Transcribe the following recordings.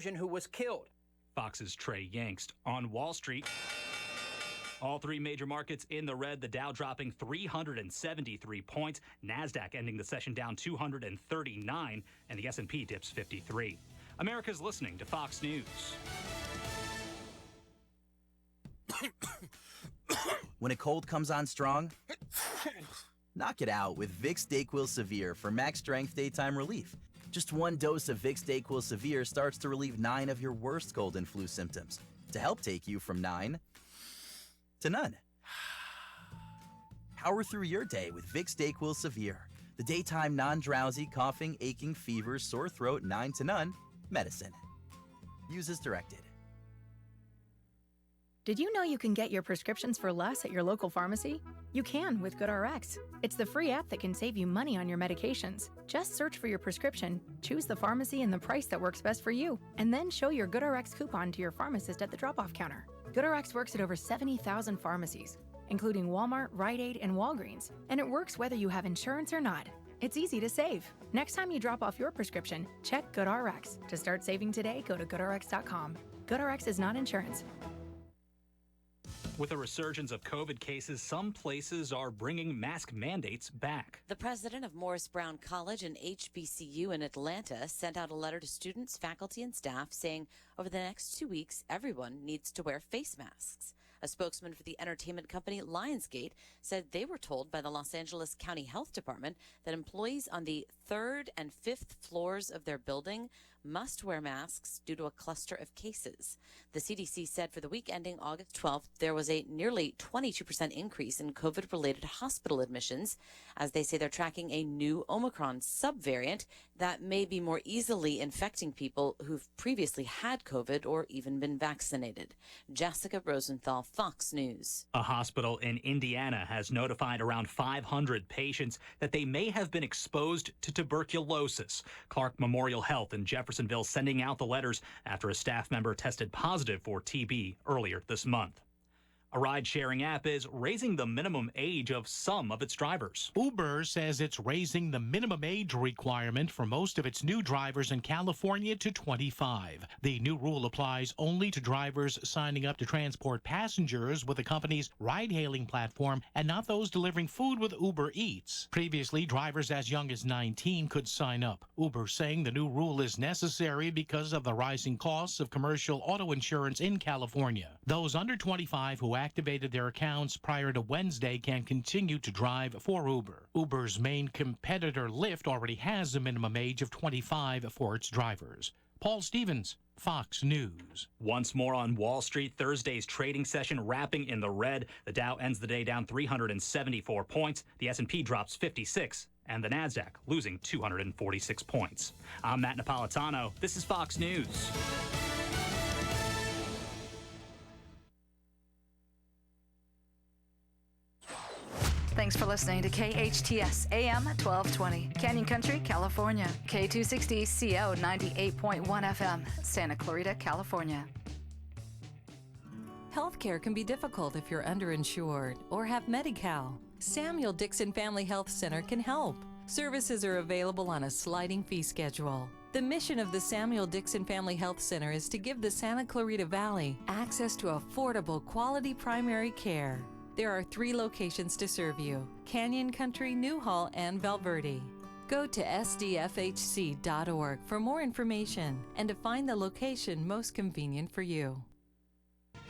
who was killed. Fox's Trey Yangst on Wall Street. All three major markets in the red, the Dow dropping 373 points, NASDAQ ending the session down 239, and the S&P dips 53. America's listening to Fox News. When a cold comes on strong, knock it out with Vicks DayQuil Severe for max strength daytime relief. Just one dose of Vicks DayQuil Severe starts to relieve 9 of your worst cold and flu symptoms to help take you from 9 to none. Power through your day with Vicks DayQuil Severe, the daytime non-drowsy, coughing, aching, fever, sore throat, 9 to none medicine. Use as directed. Did you know you can get your prescriptions for less at your local pharmacy? You can with GoodRx. It's the free app that can save you money on your medications. Just search for your prescription, choose the pharmacy and the price that works best for you, and then show your GoodRx coupon to your pharmacist at the drop-off counter. GoodRx works at over 70,000 pharmacies, including Walmart, Rite Aid, and Walgreens, and it works whether you have insurance or not. It's easy to save. Next time you drop off your prescription, check GoodRx. To start saving today, go to GoodRx.com. GoodRx is not insurance. With a resurgence of COVID cases, some places are bringing mask mandates back. The president of Morris Brown College and HBCU in Atlanta sent out a letter to students, faculty, and staff saying over the next 2 weeks, everyone needs to wear face masks. A spokesman for the entertainment company Lionsgate said they were told by the Los Angeles County Health Department that employees on the 3rd and 5th floors of their building must wear masks due to a cluster of cases. The CDC said for the week ending August 12th, there was a nearly 22% increase in COVID-related hospital admissions, as they say they're tracking a new Omicron subvariant that may be more easily infecting people who've previously had COVID or even been vaccinated. Jessica Rosenthal, Fox News. A hospital in Indiana has notified around 500 patients that they may have been exposed to tuberculosis. Clark Memorial Health in Jeffersonville sending out the letters after a staff member tested positive for TB earlier this month. A ride-sharing app is raising the minimum age of some of its drivers. Uber says it's raising the minimum age requirement for most of its new drivers in California to 25. The new rule applies only to drivers signing up to transport passengers with the company's ride-hailing platform and not those delivering food with Uber Eats. Previously, drivers as young as 19 could sign up. Uber saying the new rule is necessary because of the rising costs of commercial auto insurance in California. Those under 25 who activated their accounts prior to Wednesday can continue to drive for Uber. Uber's main competitor, Lyft, already has a minimum age of 25 for its drivers. Paul Stevens, Fox News. Once more on Wall Street, Thursday's trading session wrapping in the red. The Dow ends the day down 374 points. The S&P drops 56. And the NASDAQ losing 246 points. I'm Matt Napolitano. This is Fox News. Thanks for listening to KHTS AM 1220, Canyon Country, California. K260CO 98.1 FM, Santa Clarita, California. Healthcare can be difficult if you're underinsured or have Medi-Cal. Samuel Dixon Family Health Center can help. Services are available on a sliding fee schedule. The mission of the Samuel Dixon Family Health Center is to give the Santa Clarita Valley access to affordable, quality primary care. There are 3 locations to serve you: Canyon Country, Newhall, and Valverde. Go to sdfhc.org for more information and to find the location most convenient for you.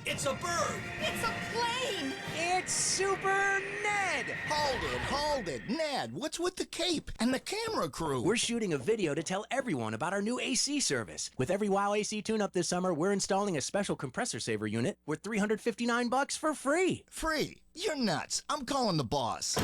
It's a bird! It's a plane! It's Super Ned! Hold it. Ned, what's with the cape and the camera crew? We're shooting a video to tell everyone about our new AC service. With every WOW AC tune-up this summer, we're installing a special compressor saver unit worth $359 for free. Free? You're nuts. I'm calling the boss.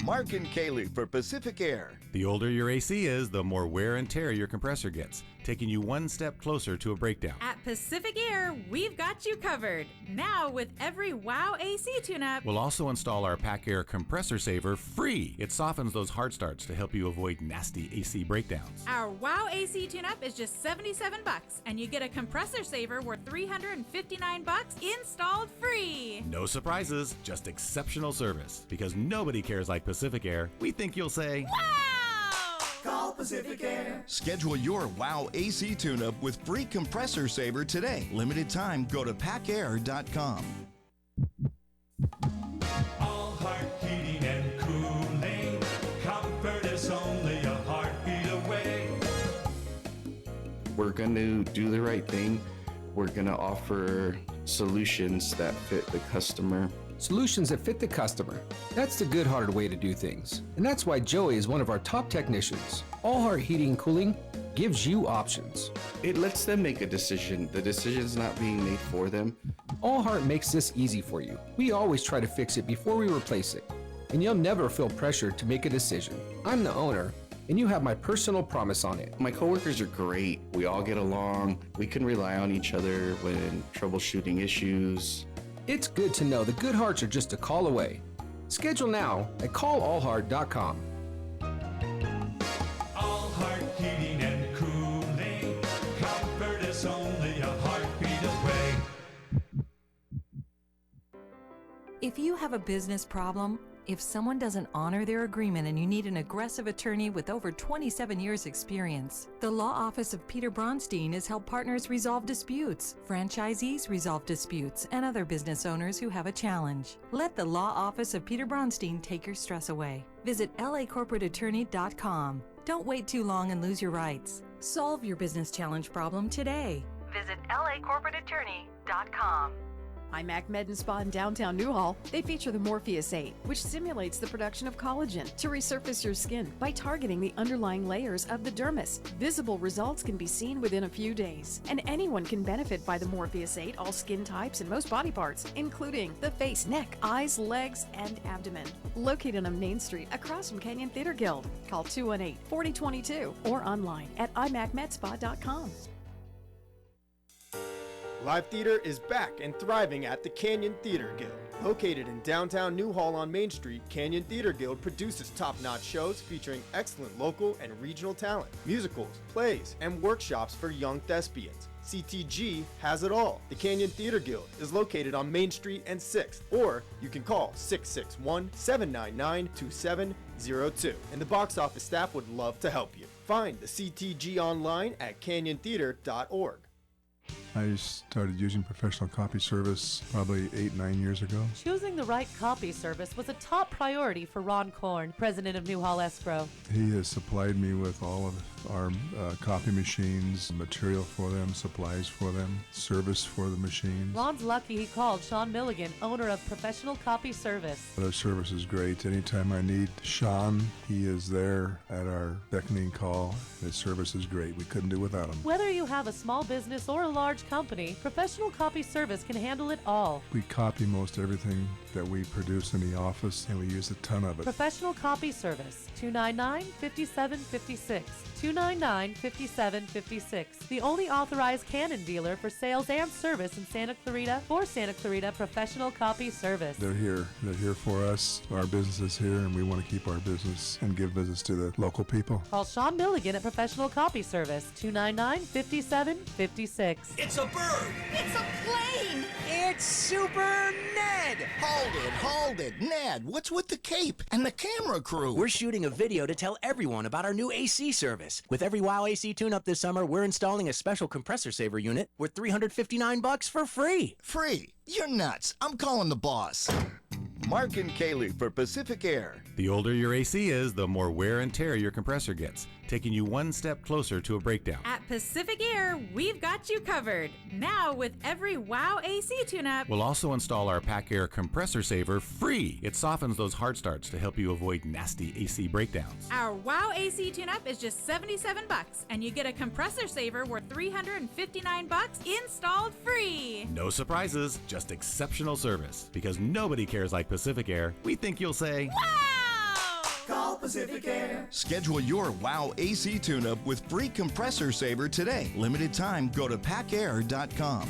Mark and Kaylee for Pacific Air. The older your AC is, the more wear and tear your compressor gets, taking you one step closer to a breakdown. At Pacific Air, we've got you covered. Now with every WOW AC tune-up. We'll also install our Pack Air compressor saver free. It softens those hard starts to help you avoid nasty AC breakdowns. Our WOW AC tune-up is just $77, and you get a compressor saver worth $359 installed free. No surprises, just exceptional service. Because nobody cares like Pacific Air, we think you'll say, wow! Call Pacific Air. Schedule your WOW AC tune-up with free compressor saver today. Limited time, go to packair.com. All heart heating and cooling. Comfort is only a heartbeat away. We're going to do the right thing. We're going to offer solutions that fit the customer. Solutions that fit the customer. That's the good-hearted way to do things. And that's why Joey is one of our top technicians. All Heart Heating and Cooling gives you options. It lets them make a decision. The decision's not being made for them. All Heart makes this easy for you. We always try to fix it before we replace it. And you'll never feel pressured to make a decision. I'm the owner, and you have my personal promise on it. My coworkers are great. We all get along. We can rely on each other when troubleshooting issues. It's good to know the good hearts are just a call away. Schedule now at callallheart.com. All heart heating and cooling. Comfort is only a heartbeat away. If you have a business problem, if someone doesn't honor their agreement and you need an aggressive attorney with over 27 years experience, the Law Office of Peter Bronstein has helped partners resolve disputes, franchisees resolve disputes, and other business owners who have a challenge. Let the Law Office of Peter Bronstein take your stress away. Visit lacorporateattorney.com. Don't wait too long and lose your rights. Solve your business challenge problem today. Visit lacorporateattorney.com. iMac Med and Spa in downtown Newhall. They feature the Morpheus 8, which simulates the production of collagen to resurface your skin by targeting the underlying layers of the dermis. Visible results can be seen within a few days, and anyone can benefit by the Morpheus 8, all skin types and most body parts, including the face, neck, eyes, legs, and abdomen. Located on Main Street across from Canyon Theater Guild. Call 218-4022 or online at imacmedspa.com. Live theater is back and thriving at the Canyon Theater Guild. Located in downtown Newhall on Main Street, Canyon Theater Guild produces top-notch shows featuring excellent local and regional talent, musicals, plays, and workshops for young thespians. CTG has it all. The Canyon Theater Guild is located on Main Street and 6th, or you can call 661-799-2702, and the box office staff would love to help you. Find the CTG online at canyontheater.org. I started using professional copy service probably 8-9 years ago. Choosing the right copy service was a top priority for Ron Korn, president of Newhall Escrow. He has supplied me with all of our copy machines, material for them, supplies for them, service for the machines. Ron's lucky he called Sean Milligan, owner of Professional Copy Service. Their service is great. Anytime I need Sean, he is there at our beckoning call. His service is great. We couldn't do without him. Whether you have a small business or a large company, Professional Copy Service can handle it all. We copy most everything that we produce in the office, and we use a ton of it. Professional Copy Service, 299-5756. 299-5756. The only authorized Canon dealer for sales and service in Santa Clarita for Santa Clarita Professional Copy Service. They're here. They're here for us. Our business is here, and we want to keep our business and give business to the local people. Call Sean Milligan at Professional Copy Service, 299-5756. It's a bird! It's a plane! It's Super Ned! Hold it. Ned, what's with the cape and the camera crew? We're shooting a video to tell everyone about our new AC service. With every WOW AC tune-up this summer, we're installing a special compressor saver unit worth $359 for free. Free? You're nuts. I'm calling the boss. Mark and Kaylee for Pacific Air. The older your AC is, the more wear and tear your compressor gets, taking you one step closer to a breakdown. At Pacific Air, we've got you covered. Now, with every WOW AC tune-up, We'll also install our Pack Air compressor saver free. It softens those hard starts to help you avoid nasty AC breakdowns. our WOW AC tune-up is just $77, and you get a compressor saver worth $359 installed free. No surprises, just exceptional service. Because nobody cares like Pacific Air, we think you'll say, Wow! Call Pacific Air. Schedule your WOW AC tune-up with free compressor saver today. Limited time, go to packair.com.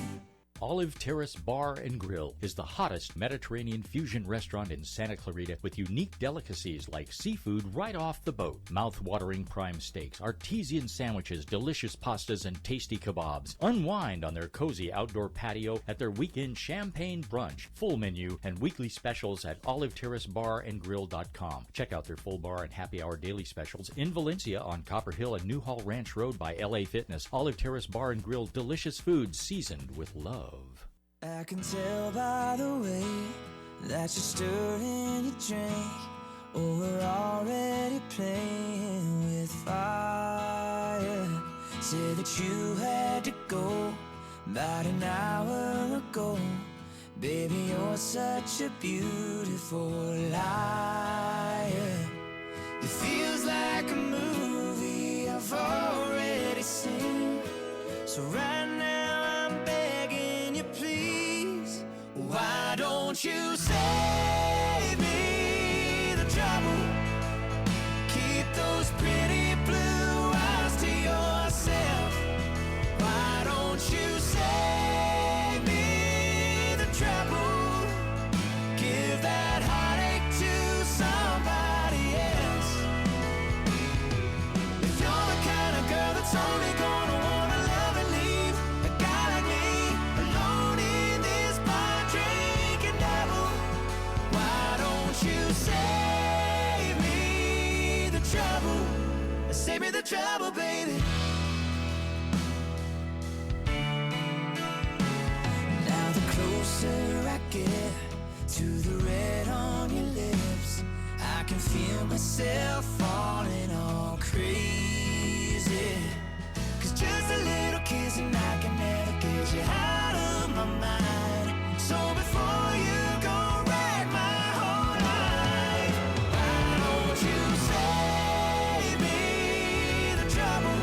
Olive Terrace Bar and Grill is the hottest Mediterranean fusion restaurant in Santa Clarita with unique delicacies like seafood right off the boat, mouth-watering prime steaks, artesian sandwiches, delicious pastas, and tasty kebabs. Unwind on their cozy outdoor patio at their weekend champagne brunch, full menu, and weekly specials at oliveterracebarandgrill.com. Check out their full bar and happy hour daily specials in Valencia on Copper Hill and Newhall Ranch Road by LA Fitness. Olive Terrace Bar and Grill, delicious food seasoned with love. I can tell by the way that you're stirring your drink. Oh, we're already playing with fire. Said that you had to go about an hour ago. Baby, you're such a beautiful liar. It feels like a movie I've already seen. So right now I'm begging you, please. Why don't you save me the trouble? Keep those pretty blue eyes to yourself. Why don't you save me the trouble? Give that heartache to somebody else. If you're the kind of girl that's only gonna wanna love and leave a guy like me alone in this bar drinking double, why don't you save me the trouble? Save me the trouble, baby. Now the closer I get to the red on your lips, I can feel myself falling all crazy. Cause just a little kiss and I can never get you out of my mind. So before you go wreck my whole life, why don't you save me the trouble?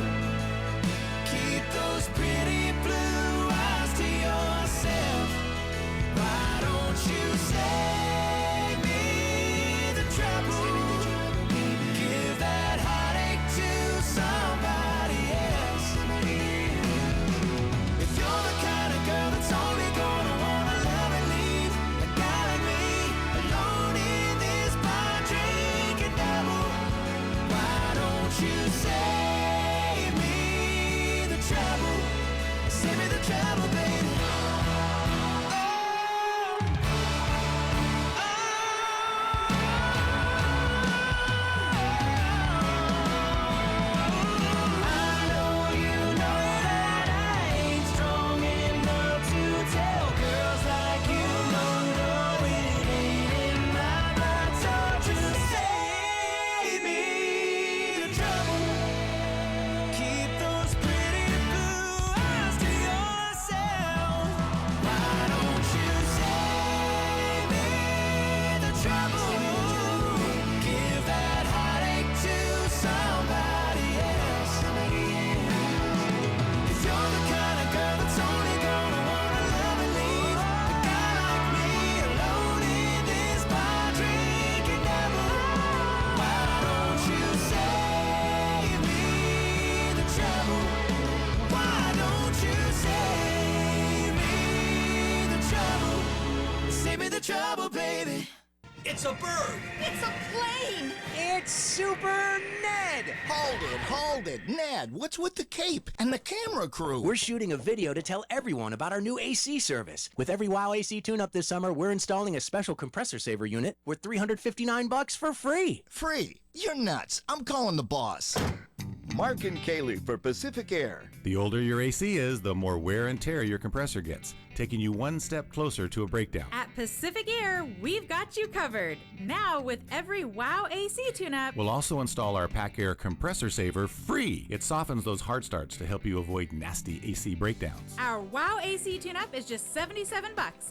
Keep those pretty blue eyes to yourself. Why don't you save me the trouble? Give that heartache to somebody else. If you're the kind of girl that's only gonna wanna love and leave a guy like me alone in this bar drinking double, why don't you save me the trouble? Save me the trouble, baby. Trouble, baby. It's a bird. It's a plane. It's Super Ned. Hold it. Ned, what's with the cape and the camera crew? We're shooting a video to tell everyone about our new AC service. With every WOW AC tune-up this summer, we're installing a special compressor saver unit worth $359 for free. Free? You're nuts. I'm calling the boss. Mark and Kaylee for Pacific Air. The older your AC is, the more wear and tear your compressor gets, taking you one step closer to a breakdown. At Pacific Air, we've got you covered. Now, with every WOW AC tune-up, We'll also install our Pack Air compressor saver free. It softens those hard starts to help you avoid nasty AC breakdowns. our WOW AC tune-up is just $77,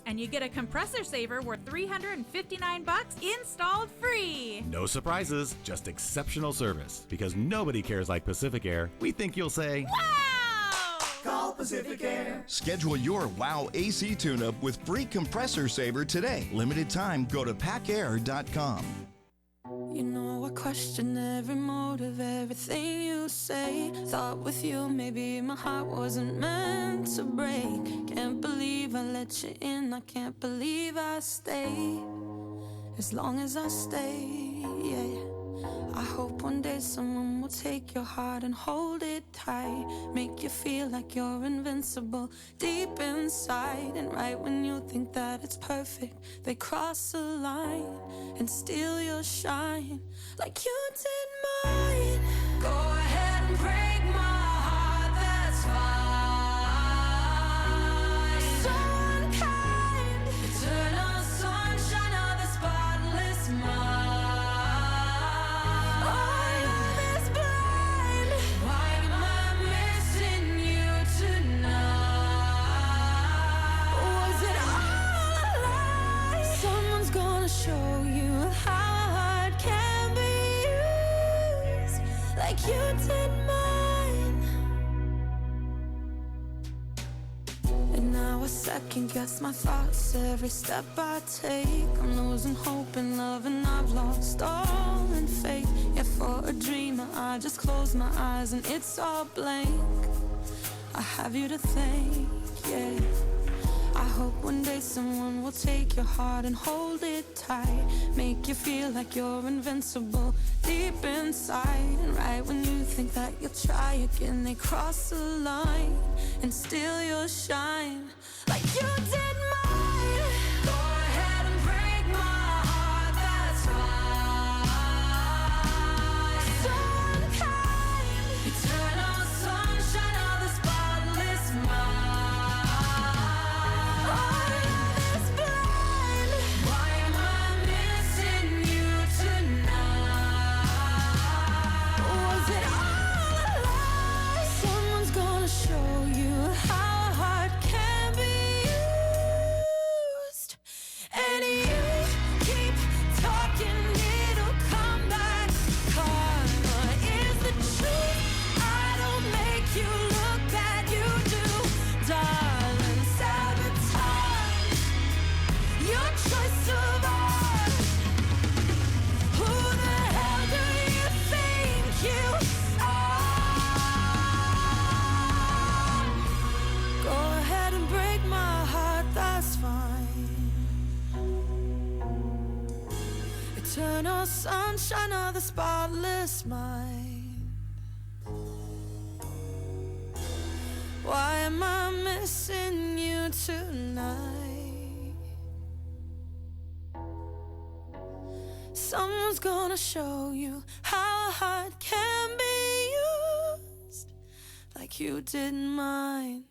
and you get a compressor saver worth $359 installed free. No surprises, just exceptional service. Because nobody cares like Pacific Air, we think you'll say, Wow! Call Pacific Air. Schedule your WOW AC tune-up with free compressor saver today. Limited time, go to packair.com. You know I question every motive, everything you say. Thought with you maybe my heart wasn't meant to break. Can't believe never let you in. I can't believe I stayed as long as I stayed, yeah. I hope one day someone will take your heart and hold it tight, make you feel like you're invincible deep inside. And right when you think that it's perfect, they cross a line and steal your shine like you did mine. Go ahead and break my heart, that's fine. So unkind, eternal sunshine of the spotless mind. Show you how hard can be used, like you did mine. And now I second guess my thoughts every step I take. I'm losing hope in love and I've lost all in faith. Yeah, for a dreamer I just close my eyes and it's all blank. I have you to thank, yeah. I hope one day someone will take your heart and hold it tight, make you feel like you're invincible deep inside. And right when you think that you'll try again, they cross a line and steal your shine like you did mine. Go ahead and break my heart, that's fine. So unkind, eternal sunshine of the spotless mind. Eternal sunshine of the spotless mind. Why am I missing you tonight? Someone's gonna show you how a heart can be used, like you did mine.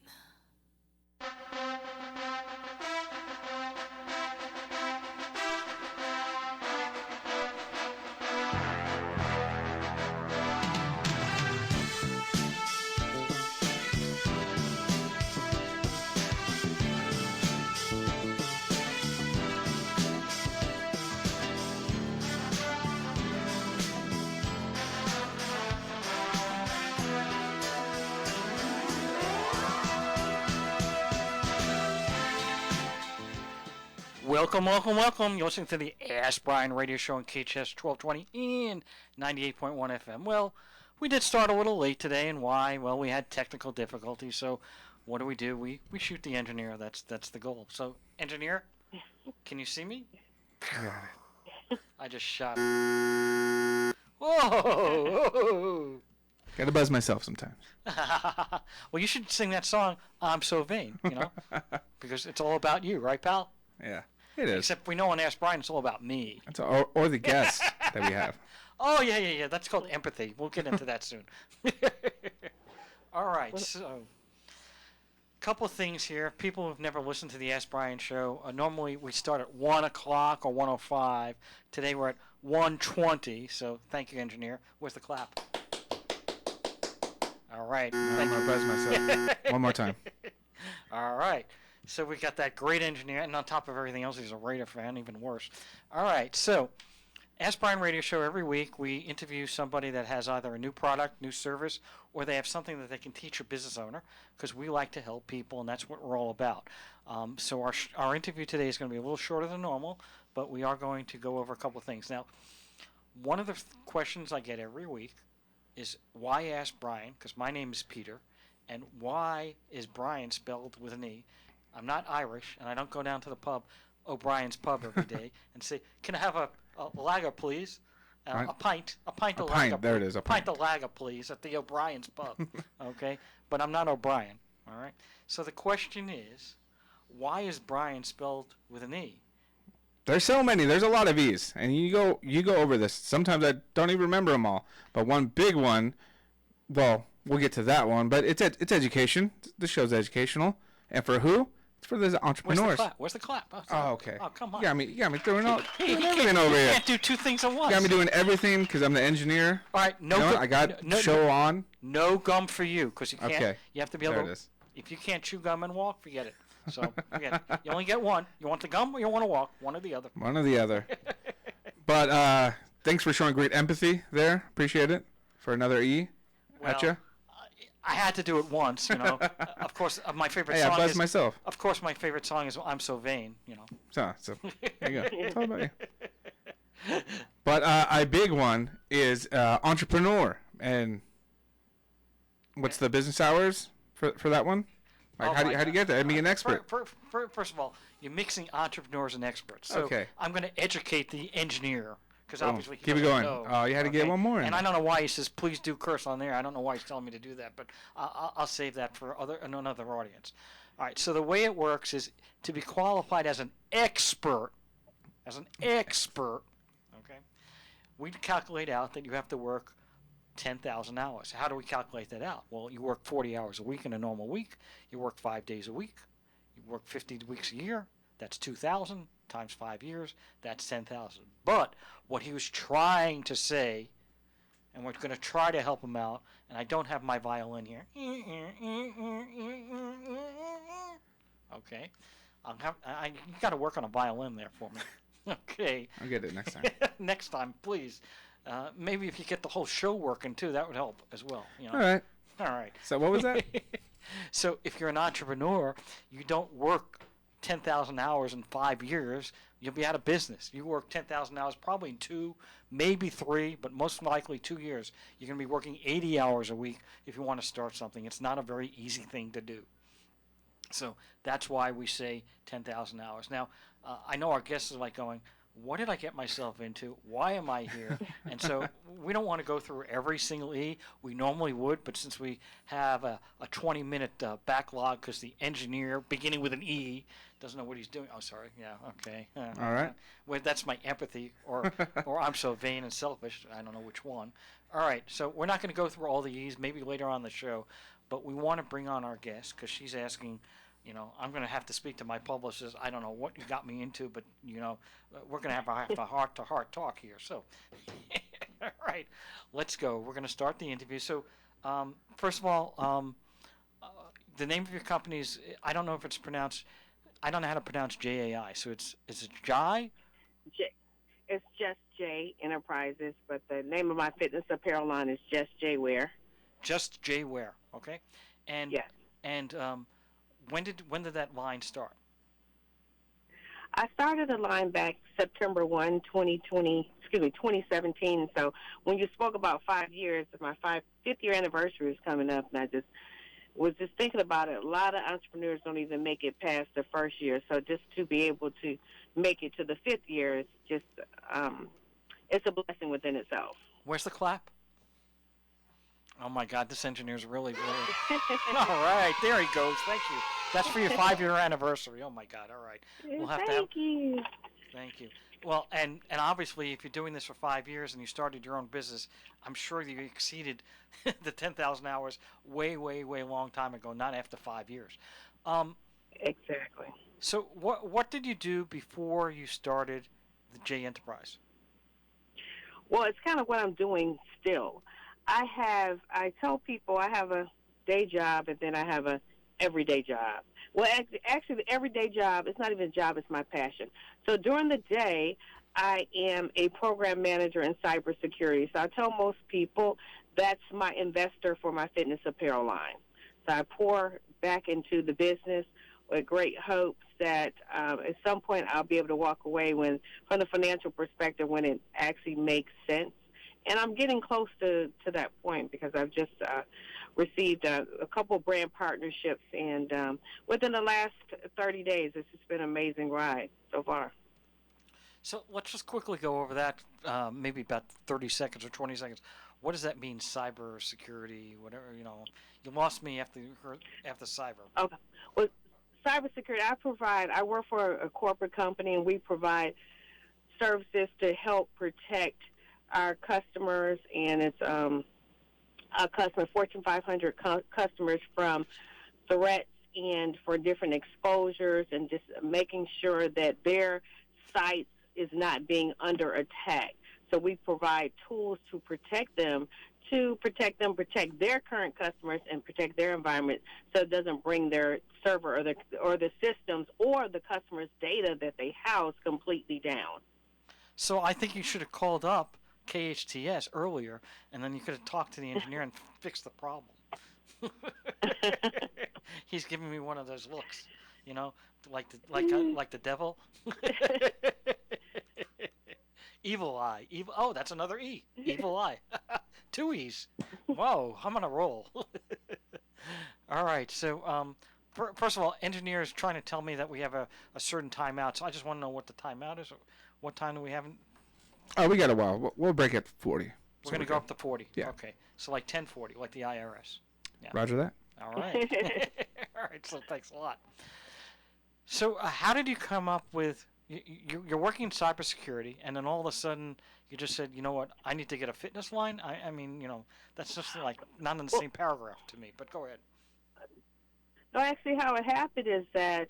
Welcome, welcome, welcome. You're listening to the Ask Brien radio show on KHTS 1220 and 98.1 FM. Well, we did start a little late today, and why? Well, we had technical difficulties, so what do? We shoot the engineer. That's the goal. So, engineer, can you see me? I just shot him. Whoa! Gotta buzz myself sometimes. Well, you should sing that song, I'm So Vain, because it's all about you, right, pal? Yeah, it is. Except we know on Ask Brien it's all about me. That's or the guest that we have. Oh, yeah. That's called empathy. We'll get into that soon. All right, so a couple of things here. People who've never listened to the Ask Brien show, normally we start at 1 o'clock or 1:05. Today we're at 1:20, so thank you, engineer. Where's the clap? All right. I'm going to buzz myself. One more time. All right. So we got that great engineer, and on top of everything else, he's a Raider fan, even worse. All right, so Ask Brien radio show every week. We interview somebody that has either a new product, new service, or they have something that they can teach a business owner, because we like to help people, and that's what we're all about. So our interview today is going to be a little shorter than normal, but we are going to go over a couple of things. Now, one of the questions I get every week is, why Ask Brien? Because my name is Peter, and why is Brien spelled with an E? I'm not Irish, and I don't go down to the pub, O'Brien's pub, every day and say, "Can I have a lager, please? A pint of lager. There it is. A pint. Of lager, please, at the O'Brien's pub." Okay, but I'm not O'Brien. All right. So the question is, why is Brien spelled with an E? There's so many. There's a lot of E's, and you go over this. Sometimes I don't even remember them all. But one big one, well, we'll get to that one. But it's education. This show's educational, and for who? It's for the entrepreneurs. Where's the clap? Oh, okay. Oh, come on. You got me doing everything over here. You can't do two things at once. You got me doing everything because I'm the engineer. All right, I got show on. No gum for you because you can't. Okay. You have to be able to. If you can't chew gum and walk, forget it. So forget it. You only get one. You want the gum or you want to walk? One or the other. One or the other. But thanks for showing great empathy there. Appreciate it. For another E at you. I had to do it once, Of course, my favorite hey, song I bless is. myself. Of course, my favorite song is "I'm So Vain," So there you go. It's all about you. But a big one is entrepreneur, and what's the business hours for that one? Like, how do you get there? I mean, an expert. First of all, you're mixing entrepreneurs and experts. So Okay. I'm going to educate the engineer because Oh, obviously he keep it doesn't going. know, Oh, you had to get one more in And there. I don't know why he says please do curse on there. I don't know why he's telling me to do that, but I'll save that for another audience. All right. So the way it works is to be qualified as an expert. Okay. We calculate out that you have to work 10,000 hours. How do we calculate that out? Well, you work 40 hours a week in a normal week. You work 5 days a week. You work 50 weeks a year. That's 2,000 times 5 years. That's 10,000. But what he was trying to say, and we're going to try to help him out, and I don't have my violin here. Okay. You got to work on a violin there for me. Okay. I'll get it next time. Next time, please. Maybe if you get the whole show working too, that would help as well. All right. All right. So what was that? So if you're an entrepreneur, you don't work 10,000 hours in 5 years. You'll be out of business. You work 10,000 hours probably in 2, maybe 3, but most likely 2 years. You're going to be working 80 hours a week if you want to start something. It's not a very easy thing to do. So that's why we say 10,000 hours. Now, I know our guests are like going, what did I get myself into? Why am I here? And so we don't want to go through every single E. We normally would, but since we have a 20-minute backlog because the engineer, beginning with an E, doesn't know what he's doing. Oh, sorry. Yeah, okay. All right. Well, that's my empathy, or I'm so vain and selfish. I don't know which one. All right, so we're not going to go through all the E's, maybe later on in the show, but we want to bring on our guest because she's asking, I'm going to have to speak to my publicist. I don't know what you got me into, but, we're going to have a heart-to-heart talk here. So, all right, let's go. We're going to start the interview. So, first of all, the name of your company is, I don't know if it's pronounced, I don't know how to pronounce JAI. So it's Jai? It's just J Enterprises, but the name of my fitness apparel line is just Jair Wear. Just Jair Wear, okay? And yes. And when did that line start? I started the line back September 1, 2017. So when you spoke about 5 years, my fifth year anniversary is coming up, and I was just thinking about it. A lot of entrepreneurs don't even make it past the first year. So just to be able to make it to the 5th year is just, it's a blessing within itself. Where's the clap? Oh my God, this engineer's really. All right, there he goes. Thank you. That's for your 5-year anniversary. Oh my God. All right. We'll have Thank you. Thank you. Well, and obviously, if you're doing this for 5 years and you started your own business, I'm sure you exceeded the 10,000 hours way, way, way long time ago. Not after 5 years. Exactly. So, what did you do before you started the J Enterprise? Well, it's kind of what I'm doing still. I tell people I have a day job and then I have a everyday job. Well, actually, the everyday job, it's not even a job, it's my passion. So during the day, I am a program manager in cybersecurity. So I tell most people that's my investor for my fitness apparel line. So I pour back into the business with great hopes that at some point I'll be able to walk away from the financial perspective when it actually makes sense. And I'm getting close to that point because I've just received a couple brand partnerships. And within the last 30 days. It's just been an amazing ride so far. So let's just quickly go over that, maybe about 30 seconds or 20 seconds. What does that mean, cyber security, whatever, you know? You lost me after cyber. Okay. Well, cybersecurity, I work for a corporate company, and we provide services to help protect our customers, and it's our customers, Fortune 500 customers, from threats and for different exposures, and just making sure that their sites is not being under attack. So we provide tools to protect them, protect their current customers, and protect their environment, so it doesn't bring their server or the systems or the customer's data that they house completely down. So I think you should have called up KHTS earlier, and then you could have talked to the engineer and fixed the problem. He's giving me one of those looks, you know, like the devil. Evil eye. Evil. Oh, that's another E. Evil eye. 2 E's. Whoa, I'm on a roll. All right. So, first of all, engineers trying to tell me that we have a certain timeout. So I just want to know what the timeout is. What time do we have? Oh, we got a while. We'll break at 40. We're going to go up to 40. Yeah. Okay. So like 10:40, like the IRS. Yeah. Roger that. All right. All right. So thanks a lot. So how did you come up with? You're working in cybersecurity, and then all of a sudden you just said, you know what, I need to get a fitness line. I mean, you know, that's just like not in the same paragraph to me. But go ahead. No, actually, how it happened is that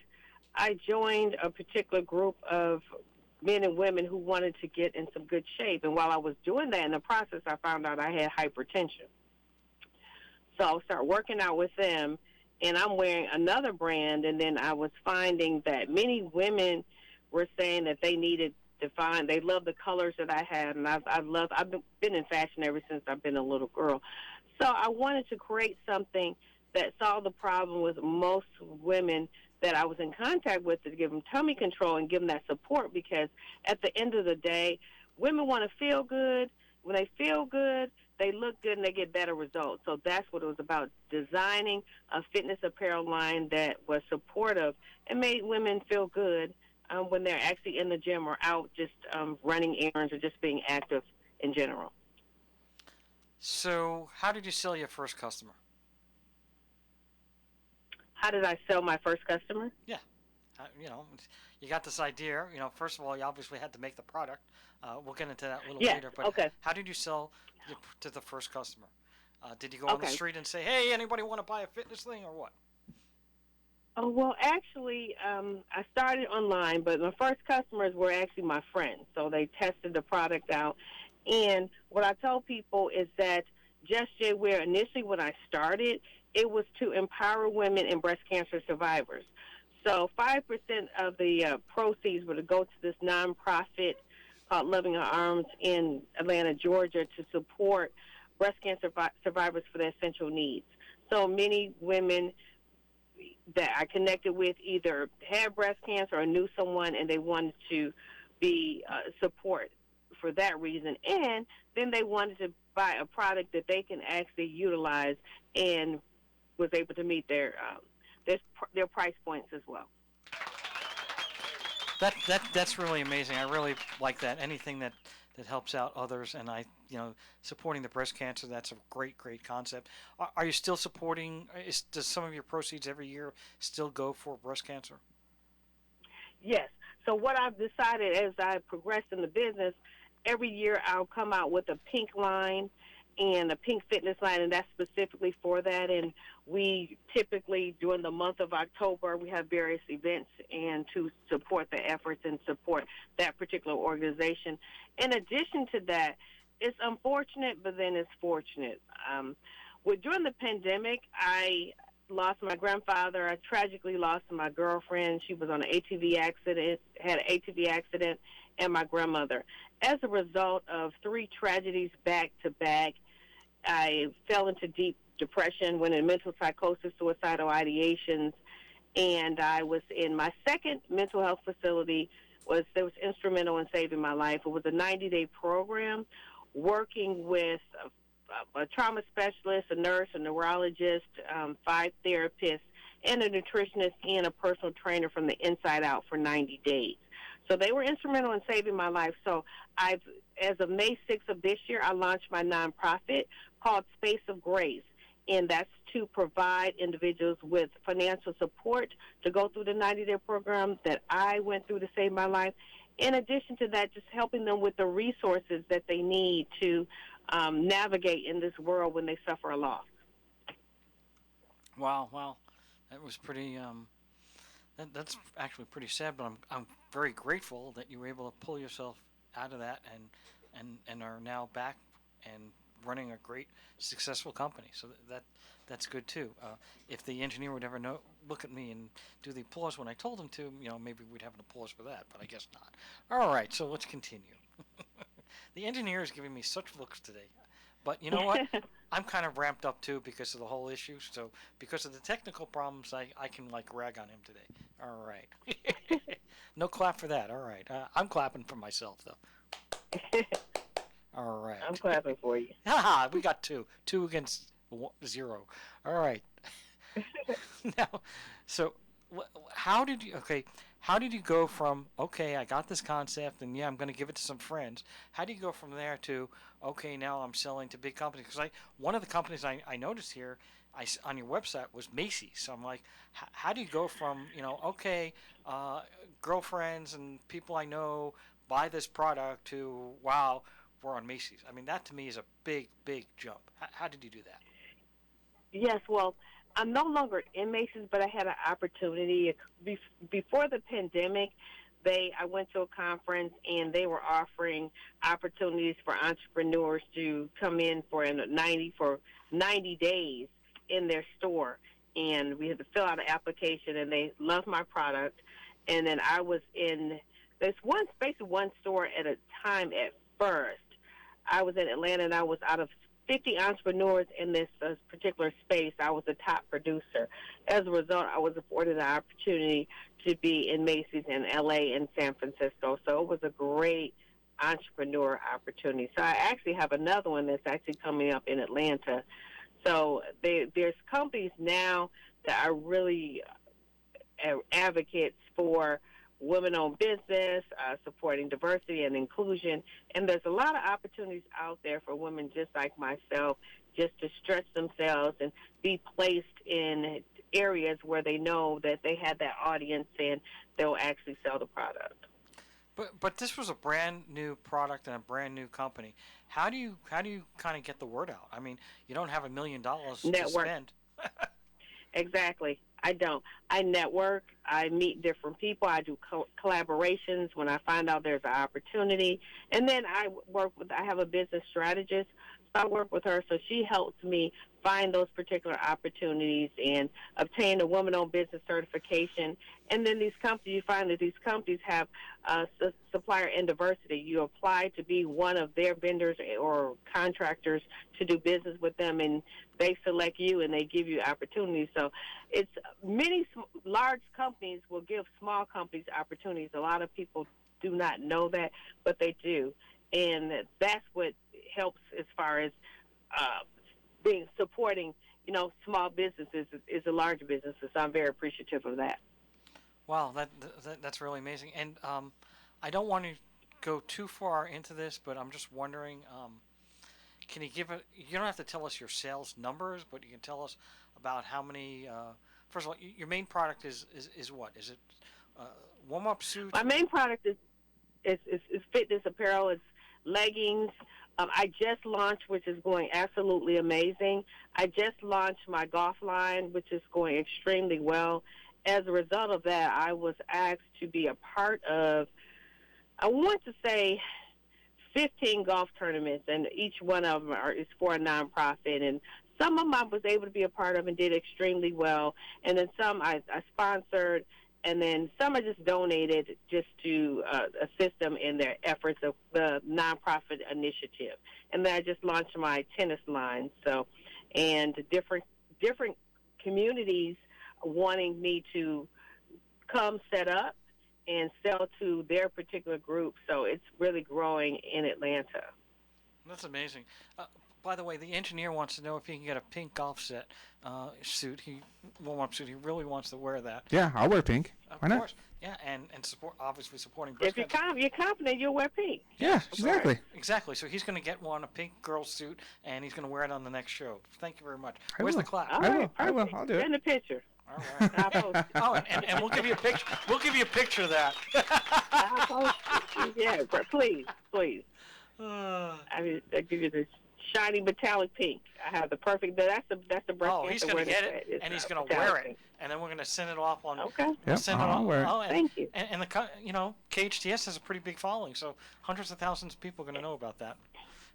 I joined a particular group of men and women who wanted to get in some good shape. And while I was doing that in the process, I found out I had hypertension. So I started working out with them, and I'm wearing another brand. And then I was finding that many women were saying that they needed to find, they love the colors that I had. And I've been in fashion ever since I've been a little girl. So I wanted to create something that solved the problem with most women that I was in contact with, to give them tummy control and give them that support, because at the end of the day, women want to feel good. When they feel good, they look good and they get better results. So that's what it was about, designing a fitness apparel line that was supportive and made women feel good when they're actually in the gym or out just running errands or just being active in general. So how did you sell your first customer? How did I sell my first customer? Yeah. You know, you got this idea. You know, first of all, you obviously had to make the product. We'll get into that a little later. But okay. How did you sell to the first customer? Did you go on the street and say, hey, anybody want to buy a fitness thing, or what? Oh, well, actually, I started online, but my first customers were actually my friends. So they tested the product out. And what I tell people is that Just Jair Wear, initially when I started, it was to empower women and breast cancer survivors. So 5% of the proceeds were to go to this nonprofit called Loving Our Arms in Atlanta, Georgia, to support breast cancer survivors for their essential needs. So many women that I connected with either had breast cancer or knew someone, and they wanted to be support for that reason. And then they wanted to buy a product that they can actually utilize, and was able to meet their price points as well. That's really amazing. I really like that. Anything that helps out others, and supporting the breast cancer, that's a great concept. Are you still supporting? Does some of your proceeds every year still go for breast cancer? Yes. So what I've decided as I progress in the business, every year I'll come out with a pink line and a pink fitness line, and that's specifically for that. And we typically, during the month of October, we have various events and to support the efforts and support that particular organization. In addition to that, it's unfortunate, but then it's fortunate. During the pandemic, I lost my grandfather. I tragically lost my girlfriend. She was on an ATV accident, had an ATV accident, and my grandmother. As a result of 3 tragedies back to back, I fell into deep depression, went in mental psychosis, suicidal ideations, and I was in my second mental health facility. Was instrumental in saving my life. It was a 90-day program working with a trauma specialist, a nurse, a neurologist, 5 therapists, and a nutritionist and a personal trainer from the inside out for 90 days. So they were instrumental in saving my life. So as of May 6th of this year, I launched my nonprofit called Space of Grace, and that's to provide individuals with financial support to go through the 90-day program that I went through to save my life. In addition to that, just helping them with the resources that they need to navigate in this world when they suffer a loss. Wow. That was pretty, that's actually pretty sad, but I'm very grateful that you were able to pull yourself out of that and are now back and running a great, successful company. So that's good too. If the engineer would ever look at me and do the applause when I told him to, maybe we'd have an applause for that, but I guess not. All right, so let's continue. The engineer is giving me such looks today. But you know what? I'm kind of ramped up too because of the whole issue. So because of the technical problems, I can rag on him today. All right. No clap for that. All right. I'm clapping for myself though. All right. I'm clapping for you. We got two against 0. All right. Now, so how did you go from, okay, I got this concept and I'm going to give it to some friends. How do you go from there to, okay, now I'm selling to big companies? Because one of the companies I noticed here on your website was Macy's. So I'm like, how do you go from, okay, girlfriends and people I know buy this product to, wow, we're on Macy's? I mean, that to me is a big, big jump. How did you do that? Yes, well, I'm no longer in Macy's, but I had an opportunity. Before the pandemic, I went to a conference, and they were offering opportunities for entrepreneurs to come in for 90 days in their store. And we had to fill out an application, and they loved my product. And then I was in this one store at a time at first. I was in Atlanta, and I was out of 50 entrepreneurs in this particular space. I was the top producer. As a result, I was afforded the opportunity to be in Macy's in LA and San Francisco. So it was a great entrepreneur opportunity. So I actually have another one that's actually coming up in Atlanta. So there's companies now that are really advocates for women-owned business, supporting diversity and inclusion. And there's a lot of opportunities out there for women just like myself, just to stretch themselves and be placed in areas where they know that they have that audience and they'll actually sell the product. But this was a brand new product and a brand new company. How do you kind of get the word out? I mean, you don't have $1 million to spend. Exactly. I don't. I network. I meet different people. I do collaborations when I find out there's an opportunity. And then I have a business strategist. So I work with her, so she helps me find those particular opportunities and obtain a woman-owned business certification. And then you find that these companies have supplier and diversity. You apply to be one of their vendors or contractors to do business with them, and they select you and they give you opportunities. So it's many large companies will give small companies opportunities. A lot of people do not know that, but they do. And that's what helps as far as supporting, small businesses is a large business. So I'm very appreciative of that. Wow, that's really amazing. And I don't want to go too far into this, but I'm just wondering, can you you don't have to tell us your sales numbers, but you can tell us about how many, first of all, your main product is what? Is it warm-up suits? My main product is fitness apparel. It's leggings. I just launched, which is going absolutely amazing. I just launched my golf line, which is going extremely well. As a result of that, I was asked to be a part of, I want to say, 15 golf tournaments, and each one of them is for a nonprofit. And some of them I was able to be a part of and did extremely well. And then some I sponsored, and then some I just donated just to assist them in their efforts of the nonprofit initiative. And then I just launched my tennis line. So, and different communities wanting me to come set up and sell to their particular group. So it's really growing in Atlanta. That's amazing. By the way, the engineer wants to know if he can get a pink golf set suit. Warm-up suit. He really wants to wear that. Yeah, I'll wear pink. Of Why not? course. Yeah, and obviously supporting breast If you're, cancer. you're confident, you'll wear pink. Yeah, exactly. Exactly. So he's going to get one, a pink girl suit, and he's going to wear it on the next show. Thank you very much. I Where's will. the clap? All I right, will. I will. perfect. I'll do it. Send the picture. All right. I'll post it. Oh, and we'll give you a picture. We'll give you a picture of that. I'll post it. Yeah, please. I mean, I give you the shiny metallic pink. I have the perfect. That's the breast Oh, he's cancer going to get awareness it, set. and he's It's going to metallic wear it, pink. and then we're going to send it off on. Okay. Yep, Send it I'll off. wear it. Oh, and, Thank you. And KHTS has a pretty big following, so hundreds of thousands of people are going to know about that.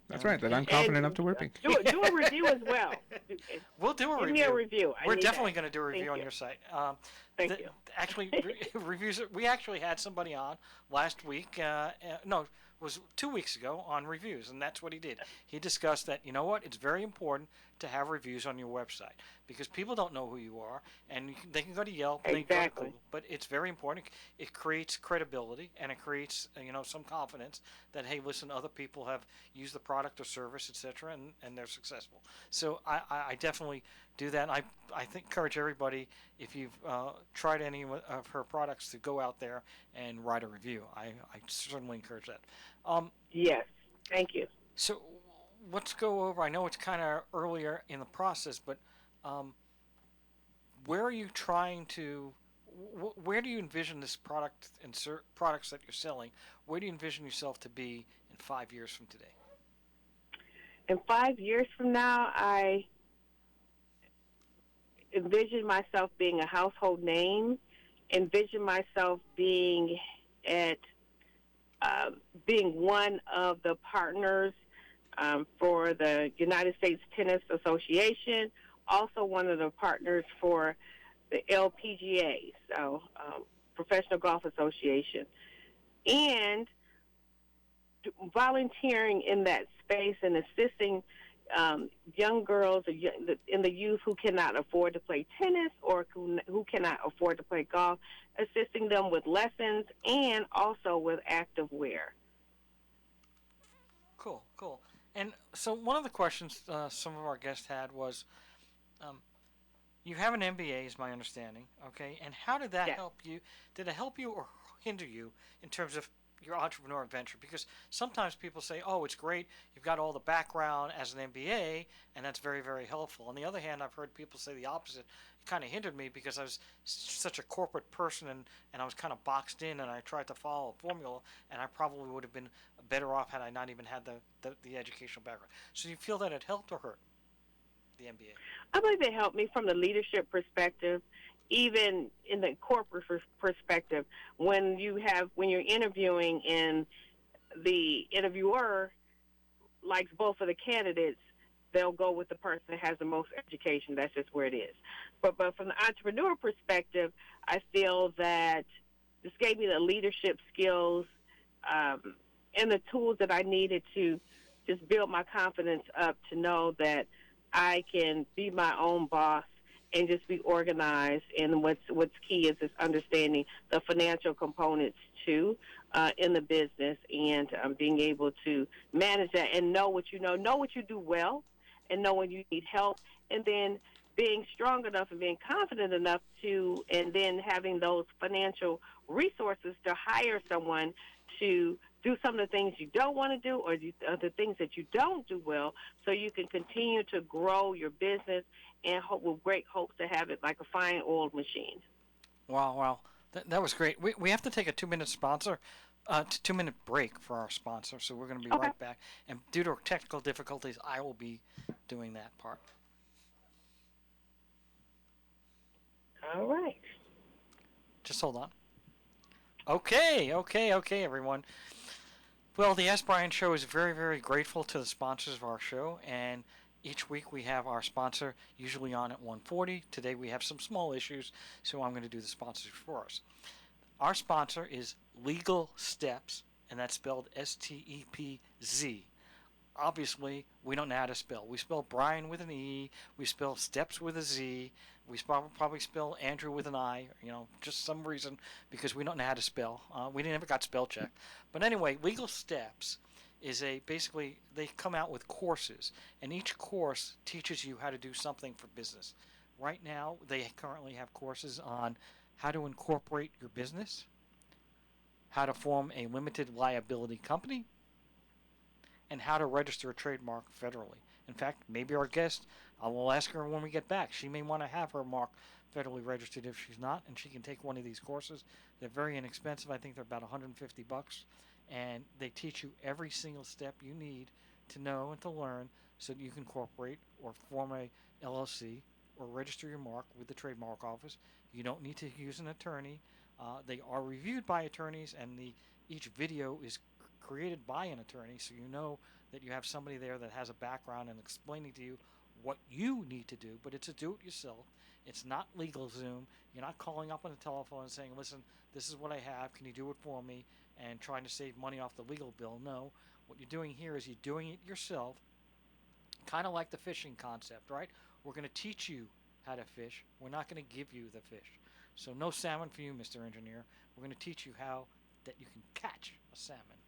That's right. That I'm confident enough to wear pink. Do a review as well. We'll do a Give review. me a review. I We're need definitely that. going to do a review Thank on you. your site. Thank you. Actually, reviews. We actually had somebody on last week. No, it was 2 weeks ago on reviews, and that's what he did. He discussed that, you know what, it's very important to have reviews on your website because people don't know who you are, and they can go to Yelp, and they can go to Exactly. Google, but it's very important. It creates credibility, and it creates some confidence that, hey, listen, other people have used the product or service, etc., and they're successful. So I definitely do that. I encourage everybody, if you've tried any of her products, to go out there and write a review. I certainly encourage that. Yes. Thank you. So let's go over. I know it's kind of earlier in the process, but where are you trying to? Where do you envision this product and products that you're selling? Where do you envision yourself to be in 5 years from today? In 5 years from now, I envision myself being a household name. Envision myself being being one of the partners for the United States Tennis Association, also one of the partners for the LPGA, so Professional Golf Association, and volunteering in that space and assisting young girls in the youth who cannot afford to play tennis or who cannot afford to play golf, assisting them with lessons and also with active wear. Cool. And so one of the questions some of our guests had was, you have an MBA, is my understanding, okay? And how did that help you? Did it help you or hinder you in terms of your entrepreneur venture? Because sometimes people say, oh, it's great, you've got all the background as an MBA, and that's very, very helpful. On the other hand, I've heard people say the opposite. It kind of hindered me because I was such a corporate person, and I was kind of boxed in, and I tried to follow a formula, and I probably would have been better off had I not even had the educational background. So do you feel that it helped or hurt, the MBA? I believe it helped me from the leadership perspective, even in the corporate perspective. When you're interviewing and the interviewer likes both of the candidates, they'll go with the person that has the most education. That's just where it is. But from the entrepreneur perspective, I feel that this gave me the leadership skills and the tools that I needed to just build my confidence up to know that I can be my own boss and just be organized. And what's key is understanding the financial components too in the business, and being able to manage that and know what you know what you do well, and know when you need help, and then being strong enough and being confident enough to, and then having those financial resources to hire someone to do some of the things you don't want to do, or the things that you don't do well, so you can continue to grow your business and hope, with great hopes to have it like a fine oiled machine. Wow. That was great. We have to take a 2-minute sponsor, 2-minute break for our sponsor, so we're going to be right back. And due to technical difficulties, I will be doing that part. All right. Just hold on. Okay, everyone. Well, the Ask Brien Show is very, very grateful to the sponsors of our show, and each week we have our sponsor usually on at 1:40. Today we have some small issues, so I'm going to do the sponsors for us. Our sponsor is Legal Steps, and that's spelled STEPZ. Obviously, we don't know how to spell. We spell Brien with an E. We spell Steps with a Z. We probably spell Andrew with an I, just some reason, because we don't know how to spell. We never got spell checked. But anyway, Legal Steps is basically they come out with courses, and each course teaches you how to do something for business. Right now, they currently have courses on how to incorporate your business, how to form a limited liability company, and how to register a trademark federally. In fact, maybe our guest, I will ask her when we get back. She may want to have her mark federally registered if she's not, and she can take one of these courses. They're very inexpensive. I think they're about $150, and they teach you every single step you need to know and to learn so that you can incorporate or form a LLC or register your mark with the trademark office. You don't need to use an attorney. They are reviewed by attorneys, and each video is created by an attorney, so you know that you have somebody there that has a background and explaining to you what you need to do. But it's a do-it-yourself. It's not LegalZoom. You're not calling up on the telephone and saying, listen, this is what I have, can you do it for me, and trying to save money off the legal bill. No, what you're doing here is you're doing it yourself, kind of like the fishing concept, right? We're going to teach you how to fish. We're not going to give you the fish. So no salmon for you, Mr. Engineer. We're going to teach you how that you can catch a salmon.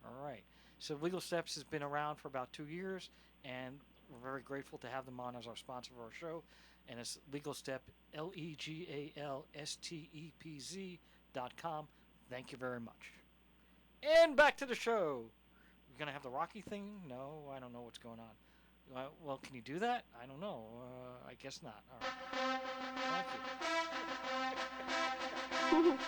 All right. So Legal Steps has been around for about 2 years, and we're very grateful to have them on as our sponsor of our show. And it's Legal Step, LegalStepz.com. Thank you very much. And back to the show. We're going to have the Rocky thing? No, I don't know what's going on. Well, can you do that? I don't know. I guess not. All right. Thank you.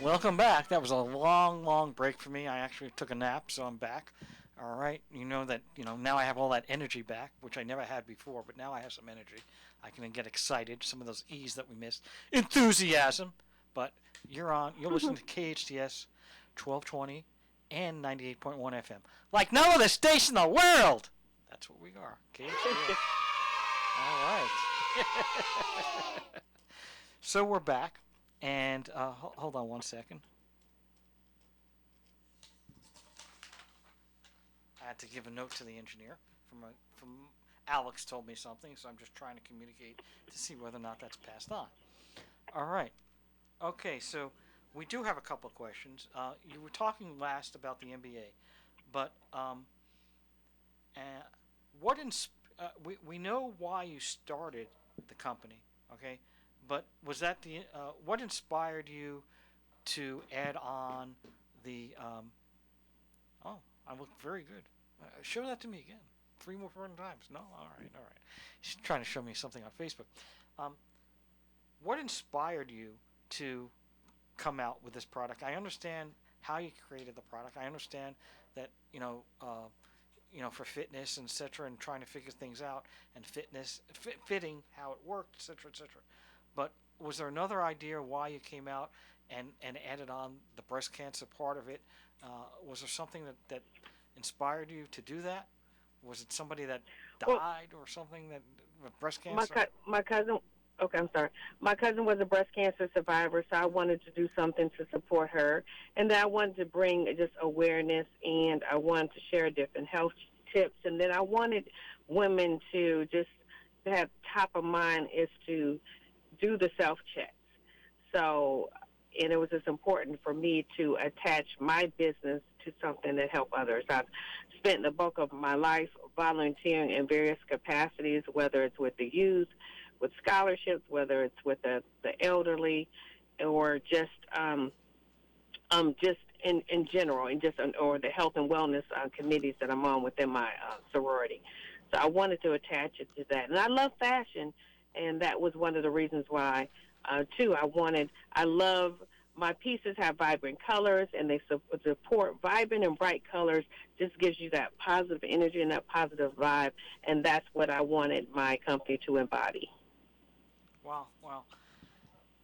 Welcome back. That was a long, long break for me. I actually took a nap, so I'm back. All right. You know that, now I have all that energy back, which I never had before, but now I have some energy. I can get excited. Some of those E's that we missed. Enthusiasm. But you're listening to KHTS 1220 and 98.1 FM. Like no other station in the world. That's what we are. KHTS. All right. So we're back. And hold on one second. I had to give a note to the engineer. From Alex told me something, so I'm just trying to communicate to see whether or not that's passed on. All right. Okay, so we do have a couple of questions. You were talking last about the MBA, but we know why you started the company, okay? But was that what inspired you to add on the? Oh, I look very good. Show that to me again. 3 more times. No, all right. She's trying to show me something on Facebook. What inspired you to come out with this product? I understand how you created the product. I understand that for fitness and etc. and trying to figure things out and fitting how it worked, etc. But was there another idea why you came out and added on the breast cancer part of it? Was there something that inspired you to do that? Was it somebody that died or something with breast cancer? My cousin. Okay, I'm sorry. My cousin was a breast cancer survivor, so I wanted to do something to support her, and then I wanted to bring just awareness, and I wanted to share different health tips, and then I wanted women to just have top of mind is to do the self-checks. So, and it was just important for me to attach my business to something that helped others. I've spent the bulk of my life volunteering in various capacities, whether it's with the youth, with scholarships, whether it's with the elderly, or just in general, or the health and wellness committees that I'm on within my sorority. So I wanted to attach it to that. And I love fashion, and that was one of the reasons why, too. I love my pieces have vibrant colors, and they support vibrant and bright colors. Just gives you that positive energy and that positive vibe, and that's what I wanted my company to embody. Wow.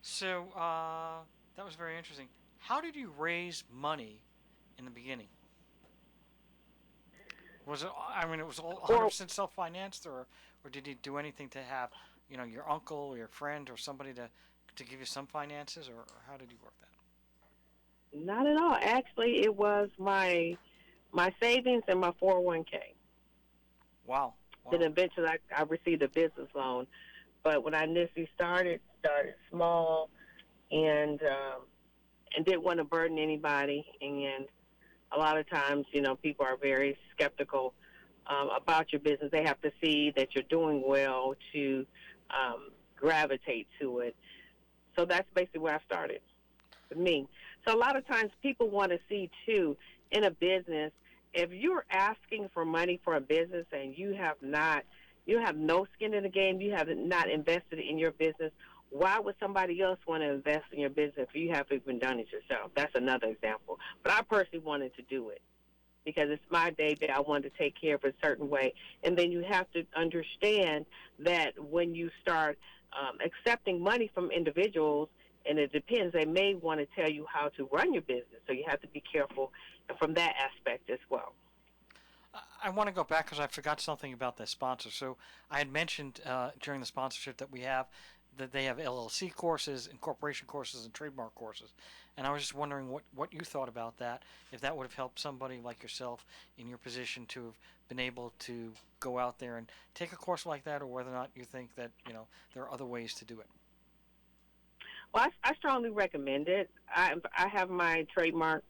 So that was very interesting. How did you raise money in the beginning? Was it? I mean, it was all 100% self-financed, or did you do anything to have, your uncle or your friend or somebody to give you some finances, or how did you work that? Not at all. Actually, it was my savings and my 401k. Wow. Then eventually I received a business loan. But when I initially started small and didn't want to burden anybody. And a lot of times, people are very skeptical about your business. They have to see that you're doing well to gravitate to it. So that's basically where I started with me. So a lot of times people want to see, too, in a business, if you're asking for money for a business and you have no skin in the game, you have not invested in your business, why would somebody else want to invest in your business if you haven't even done it yourself? That's another example. But I personally wanted to do it because it's my baby. I wanted to take care of it a certain way. And then you have to understand that when you start accepting money from individuals, and it depends, they may want to tell you how to run your business. So you have to be careful from that aspect as well. I want to go back because I forgot something about the sponsor. So I had mentioned during the sponsorship that we have that they have LLC courses, incorporation courses, and trademark courses. And I was just wondering what you thought about that, if that would have helped somebody like yourself in your position to have been able to go out there and take a course like that, or whether or not you think that, there are other ways to do it. Well, I strongly recommend it. I have my trademark.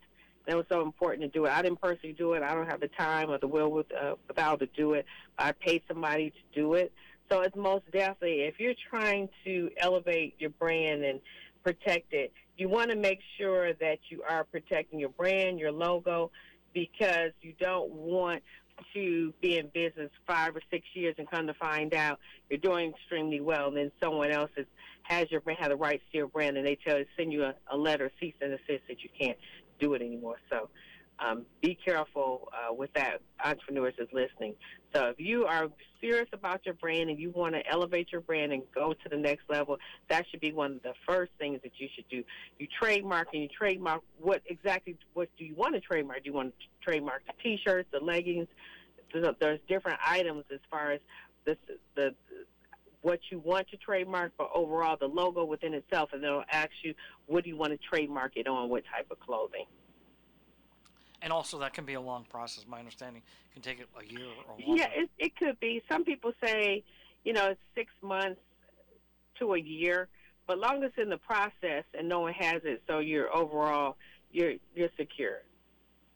That was so important to do it. I didn't personally do it. I don't have the time or the will without to do it. I paid somebody to do it. So it's most definitely, if you're trying to elevate your brand and protect it, you want to make sure that you are protecting your brand, your logo, because you don't want to be in business 5 or 6 years and come to find out you're doing extremely well, and then someone else has your brand, has the rights to your brand, and they send you a letter, cease and desist, that you can't do it anymore. So be careful with that, entrepreneurs that's listening. So if you are serious about your brand and you want to elevate your brand and go to the next level, that should be one of the first things that you should do. You trademark, and you trademark what do you want to trademark? Do you want to trademark the T-shirts, the leggings? There's different items as far as what you want to trademark, but overall the logo within itself, and they'll ask you, what do you want to trademark it on, what type of clothing? And also that can be a long process. My understanding can take it a year or longer. Yeah, it could be. Some people say, it's 6 months to a year, but long as it's in the process and no one has it, so you're secure.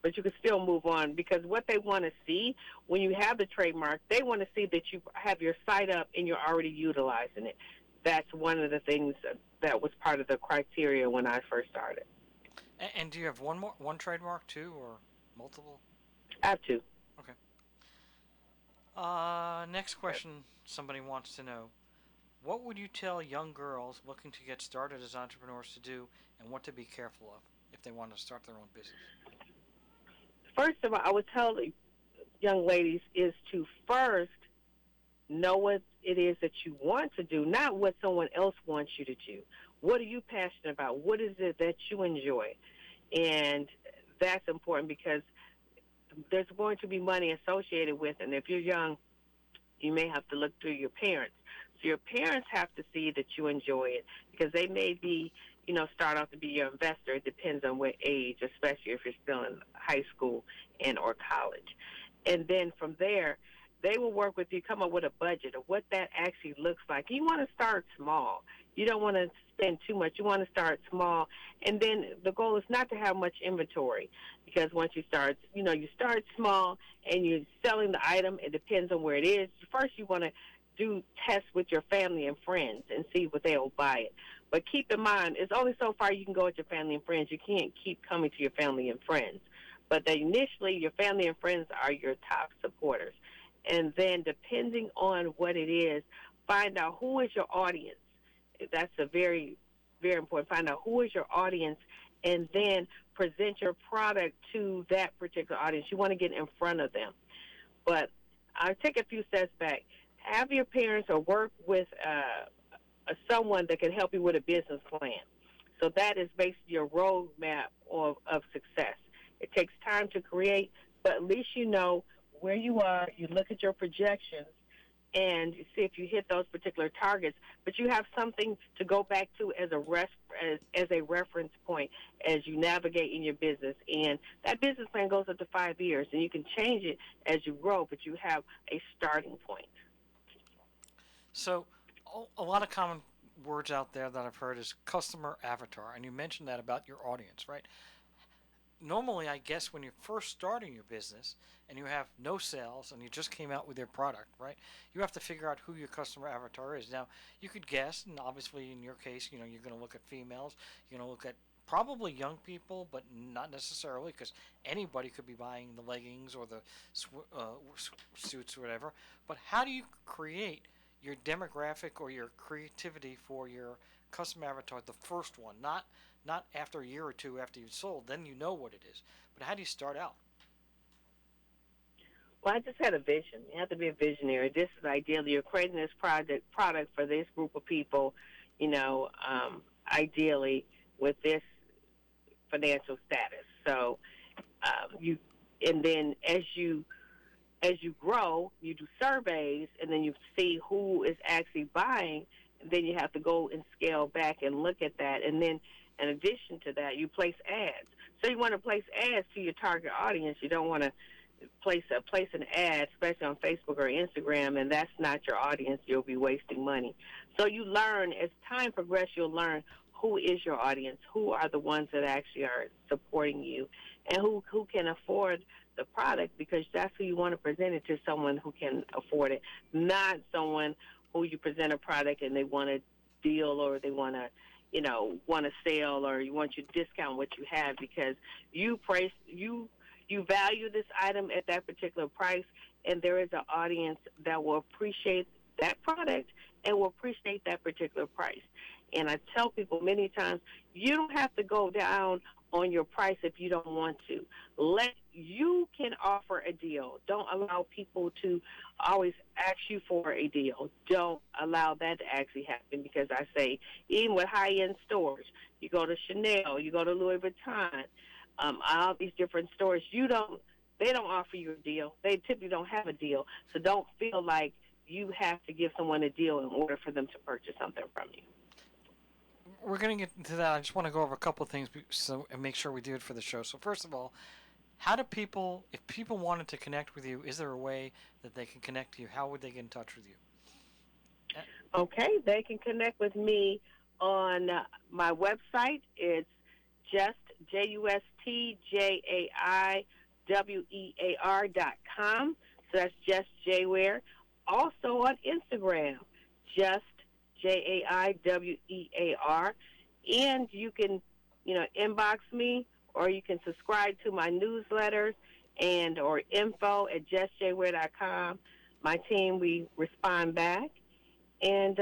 But you can still move on, because what they want to see when you have the trademark, they want to see that you have your site up and you're already utilizing it. That's one of the things that was part of the criteria when I first started. And do you have one trademark too, or multiple? I have two. Okay. Next question somebody wants to know. What would you tell young girls looking to get started as entrepreneurs to do, and what to be careful of if they want to start their own business? First of all, I would tell young ladies is to first know what it is that you want to do, not what someone else wants you to do. What are you passionate about? What is it that you enjoy? And that's important, because there's going to be money associated with it. And if you're young, you may have to look to your parents. So your parents have to see that you enjoy it, because they may be, start off to be your investor. It depends on what age, especially if you're still in high school or college. And then from there, they will work with you, come up with a budget of what that actually looks like. You want to start small. You don't want to spend too much. You want to start small. And then the goal is not to have much inventory, because once you start, you start small and you're selling the item. It depends on where it is. First, you want to do tests with your family and friends and see what they'll buy it. But keep in mind, it's only so far you can go with your family and friends. You can't keep coming to your family and friends. But initially, your family and friends are your top supporters. And then depending on what it is, find out who is your audience. That's a very, very important. Find out who is your audience, and then present your product to that particular audience. You want to get in front of them. But I'll take a few steps back. Have your parents or work with someone that can help you with a business plan. So that is basically your roadmap of success. It takes time to create, but at least you know where you are, you look at your projections, and you see if you hit those particular targets, but you have something to go back to as a reference point as you navigate in your business. And that business plan goes up to 5 years, and you can change it as you grow, but you have a starting point. So a lot of common words out there that I've heard is customer avatar, and you mentioned that about your audience, right? Normally, I guess when you're first starting your business and you have no sales and you just came out with your product, right, you have to figure out who your customer avatar is. Now, you could guess, and obviously in your case, you're going to look at females, you're going to look at probably young people, but not necessarily, because anybody could be buying the leggings or the suits or whatever. But how do you create your demographic or your creativity for your customer avatar, the first one, not after a year or two after you've sold, then you know what it is. But how do you start out? Well, I just had a vision. You have to be a visionary. This is ideally, you're creating this product for this group of people, ideally with this financial status. So and then as you grow, you do surveys, and then you see who is actually buying. And then you have to go and scale back and look at that. And then in addition to that, you place ads. So you want to place ads to your target audience. You don't want to place an ad, especially on Facebook or Instagram, and that's not your audience. You'll be wasting money. So you learn, as time progresses, you'll learn who is your audience, who are the ones that actually are supporting you, and who can afford the product, because that's who you want to present it to, someone who can afford it, not someone who you present a product and they want a deal or they want to sell, or you want you to discount what you have because you value this item at that particular price, and there is an audience that will appreciate that product and will appreciate that particular price. And I tell people many times, you don't have to go down on your price if you don't want to. You can offer a deal. Don't allow people to always ask you for a deal. Don't allow that to actually happen, because I say, even with high-end stores, you go to Chanel, you go to Louis Vuitton, all these different stores, they don't offer you a deal. They typically don't have a deal. So don't feel like you have to give someone a deal in order for them to purchase something from you. We're going to get into that. I just want to go over a couple of things and make sure we do it for the show. So first of all, if people wanted to connect with you, is there a way that they can connect to you? How would they get in touch with you? Okay, they can connect with me on my website. It's just JustJaiWear.com. So that's just Jair Wear. Also on Instagram, just JaiWear. And you can, inbox me, or you can subscribe to my newsletters or info@justjaiwear.com. My team, we respond back. And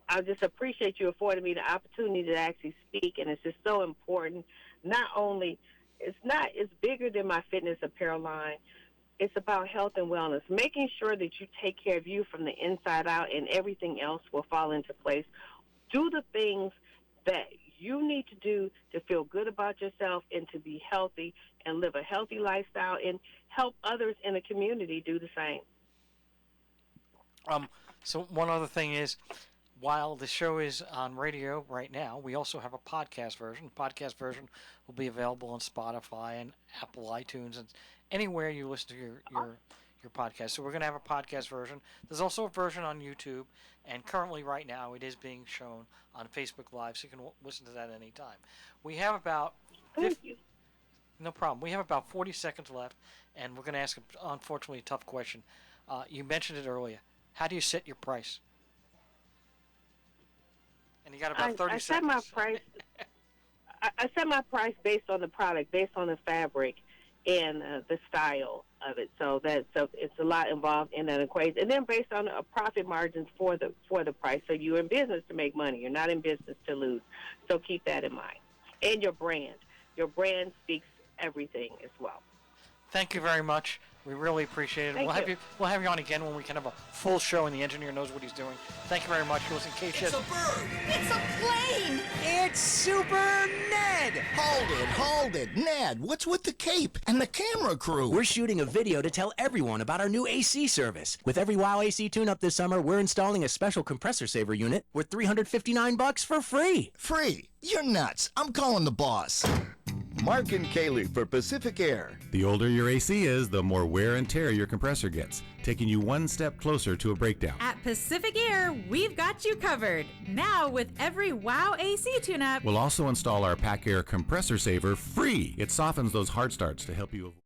I just appreciate you affording me the opportunity to actually speak. And it's just so important. Not only, it's bigger than my fitness apparel line. It's about health and wellness, making sure that you take care of you from the inside out, and everything else will fall into place. Do the things that you need to do to feel good about yourself and to be healthy and live a healthy lifestyle, and help others in the community do the same. So one other thing is, while the show is on radio right now, we also have a podcast version. The podcast version will be available on Spotify and Apple iTunes and anywhere you listen to your podcast. So we're going to have a podcast version. There's also a version on YouTube, and currently right now it is being shown on Facebook Live, so you can listen to that anytime. We have about no problem. We have about 40 seconds left, and we're going to ask, unfortunately, a tough question. You mentioned it earlier. How do you set your price? And you got about 30 seconds. I set my price based on the product, based on the fabric, and the style of it. So it's a lot involved in that equation. And then based on profit margins for the price. So you're in business to make money. You're not in business to lose. So keep that in mind. And your brand. Your brand speaks everything as well. thank you very much. We really appreciate it. Thank you. We'll have you on again when we can have a full show and the engineer knows what he's doing. Thank you very much. You're listening to KHTS. It's a bird. It's a plane. It's Super Ned. Hold it. Ned, what's with the cape and the camera crew? We're shooting a video to tell everyone about our new AC service. With every WOW AC tune-up this summer, we're installing a special compressor saver unit worth $359 for free. Free? You're nuts. I'm calling the boss. Mark and Kaylee for Pacific Air. The older your AC is, the more wear and tear your compressor gets, taking you one step closer to a breakdown. At Pacific Air, we've got you covered. Now, with every WOW AC tune-up, We'll also install our Pack Air compressor saver free. It softens those hard starts to help you avoid